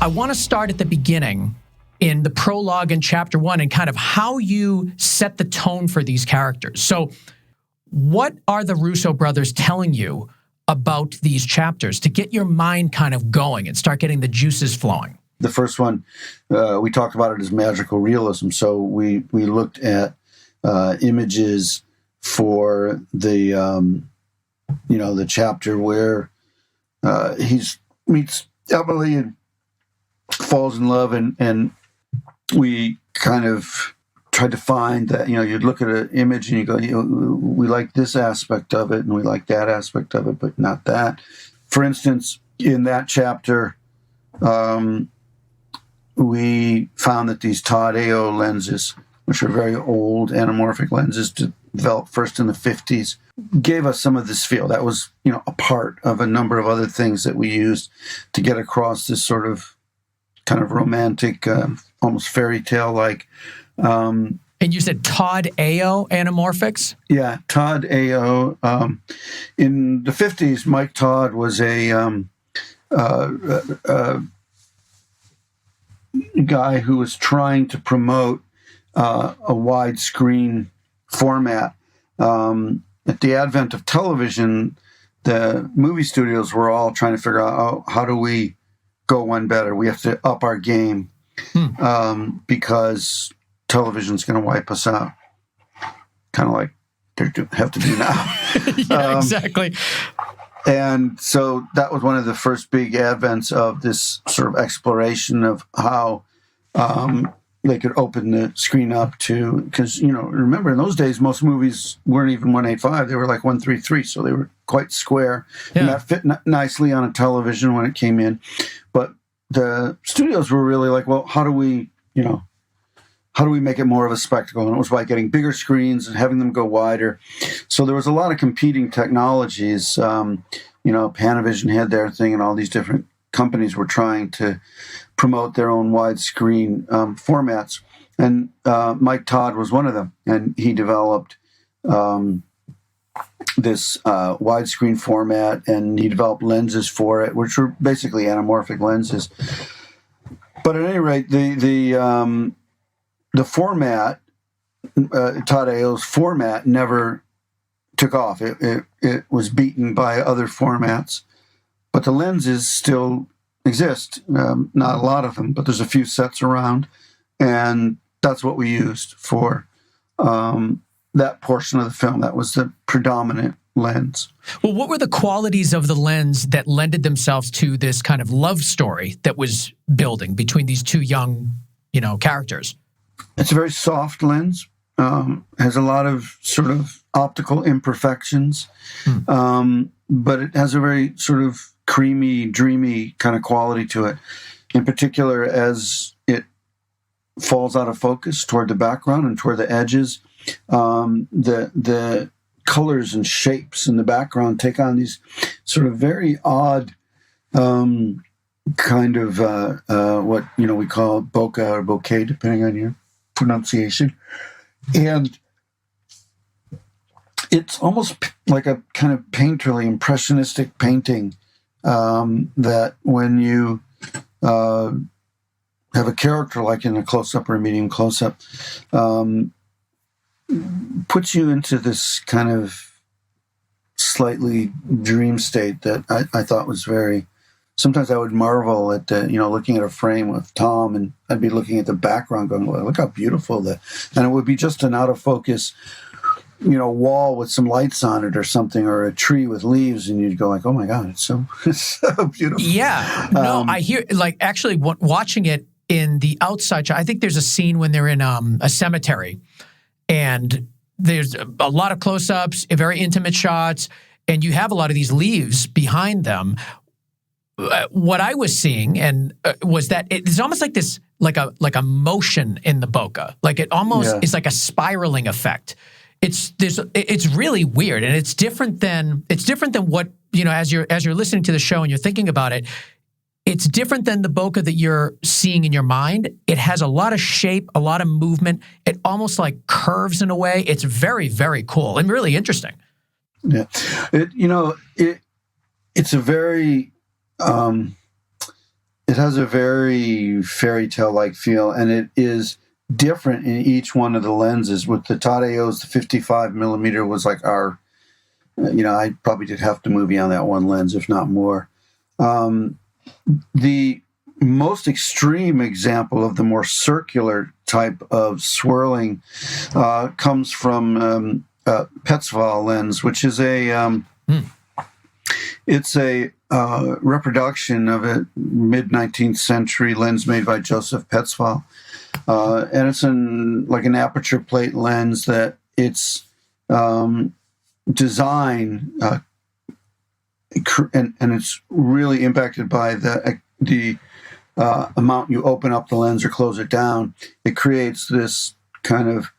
I want to start at the beginning in the prologue in chapter 1 and kind of how you set the tone for these characters. So what are the Russo brothers telling you about these chapters to get your mind kind of going and start getting the juices flowing? The first one, we talked about it as magical realism. So we looked at images for the the chapter where he meets Emily and falls in love, and we kind of tried to find that, you'd look at an image and you go, we like this aspect of it and we like that aspect of it, but not that. For instance, in that chapter, we found that these Todd AO lenses, which are very old anamorphic lenses developed first in the 50s, gave us some of this feel. That was, a part of a number of other things that we used to get across this sort of kind of romantic, almost fairy tale-like. And you said Todd AO anamorphics? Yeah, Todd AO. In the 50s, Mike Todd was a guy who was trying to promote a widescreen format. At the advent of television, the movie studios were all trying to figure out, how do we go one better? We have to up our game because television's going to wipe us out. Kind of like they have to do now. Yeah, exactly. And so that was one of the first big advents of this sort of exploration of how they could open the screen up to, because, remember in those days, most movies weren't even 185. They were like 133. So they were quite square. Yeah. And that fit nicely on a television when it came in. But the studios were really like, well, how do we make it more of a spectacle? And it was by getting bigger screens and having them go wider. So there was a lot of competing technologies. Panavision had their thing, and all these different companies were trying to promote their own widescreen formats. And Mike Todd was one of them. And he developed this widescreen format, and he developed lenses for it, which were basically anamorphic lenses. But at any rate, the format, Todd AO's format, never took off. It was beaten by other formats, but the lenses still exist. Not a lot of them, but there's a few sets around, and that's what we used for that portion of the film. That was the predominant lens. Well, what were the qualities of the lens that lended themselves to this kind of love story that was building between these two young, characters? It's a very soft lens, has a lot of sort of optical imperfections, but it has a very sort of creamy, dreamy kind of quality to it. In particular, as it falls out of focus toward the background and toward the edges, the colors and shapes in the background take on these sort of very odd kind of what we call bokeh or bouquet, depending on your pronunciation. And it's almost like a kind of painterly, impressionistic painting that when you have a character like in a close-up or a medium close-up, puts you into this kind of slightly dream state that I thought was very... Sometimes I would marvel at, looking at a frame with Tom, and I'd be looking at the background going, well, look how beautiful that... And it would be just an out-of-focus, wall with some lights on it or something, or a tree with leaves, and you'd go like, oh my God, it's so beautiful. Yeah. No, I hear, actually watching it in the outside shot, I think there's a scene when they're in a cemetery, and there's a lot of close-ups, very intimate shots, and you have a lot of these leaves behind them. What I was seeing was that it's almost like this, like a motion in the bokeh. Like it almost is like a spiraling effect. It's really weird, and it's different than what, as you're listening to the show and you're thinking about it. It's different than the bokeh that you're seeing in your mind. It has a lot of shape, a lot of movement. It almost like curves in a way. It's very, very cool and really interesting. Yeah, it's a very it has a very fairy tale-like feel, and it is different in each one of the lenses. With the Tadeos, the 55 millimeter was like our, I probably did half the movie on that one lens, if not more. The most extreme example of the more circular type of swirling comes from Petzval lens, which is it's a reproduction of a mid-19th century lens made by Joseph Petzval. And it's like an aperture plate lens that its design and it's really impacted by the amount you open up the lens or close it down. It creates this kind of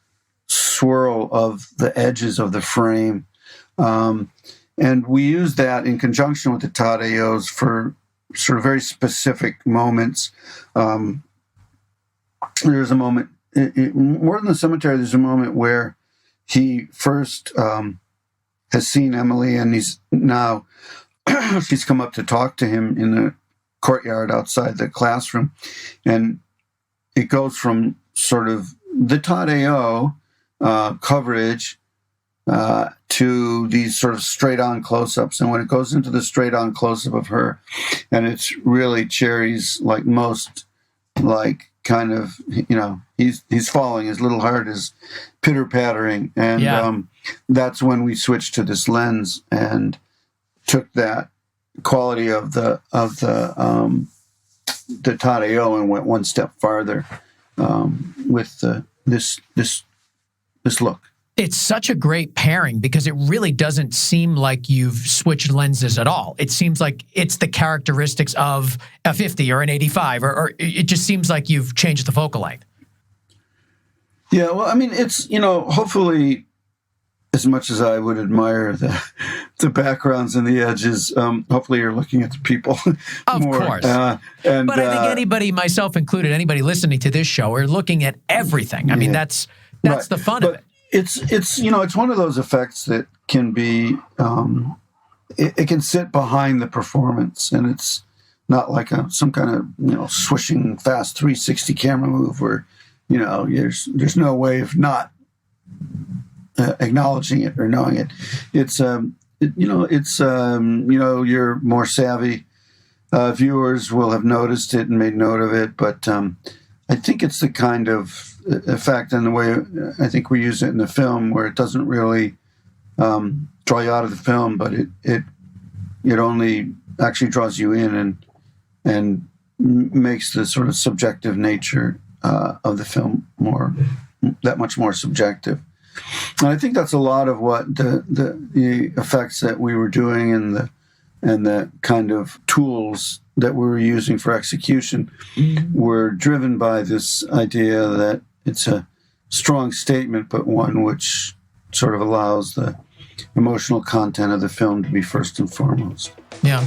swirl of the edges of the frame. And we use that in conjunction with the Tadeos for sort of very specific moments. There's a moment, more than the cemetery, there's a moment where he first has seen Emily, and he's now, she's come up to talk to him in the courtyard outside the classroom. And it goes from sort of the Tadeo coverage to these sort of straight-on close-ups. And when it goes into the straight-on close-up of her, and it's really Cherry's, like most, like, kind of, he's falling, his little heart is pitter-pattering. And that's when we switched to this lens and took that quality of the Tadeo and went one step farther with this look. It's such a great pairing because it really doesn't seem like you've switched lenses at all. It seems like it's the characteristics of a 50 or an 85, or it just seems like you've changed the focal length. Yeah, well, I mean, it's, hopefully, as much as I would admire the backgrounds and the edges, hopefully you're looking at the people more. Of course. But I think anybody, myself included, anybody listening to this show, are looking at everything. I mean, that's right. The fun of it. It's one of those effects that can be it can sit behind the performance, and it's not like some kind of swishing fast 360 camera move where there's no way of not acknowledging it or knowing it. It's your more savvy viewers will have noticed it and made note of it, but I think it's the kind of effect and the way I think we use it in the film where it doesn't really draw you out of the film, but it only actually draws you in and makes the sort of subjective nature of the film that much more subjective. And I think that's a lot of what the effects that we were doing and the kind of tools that we were using for execution were driven by this idea that it's a strong statement, but one which sort of allows the emotional content of the film to be first and foremost. Yeah.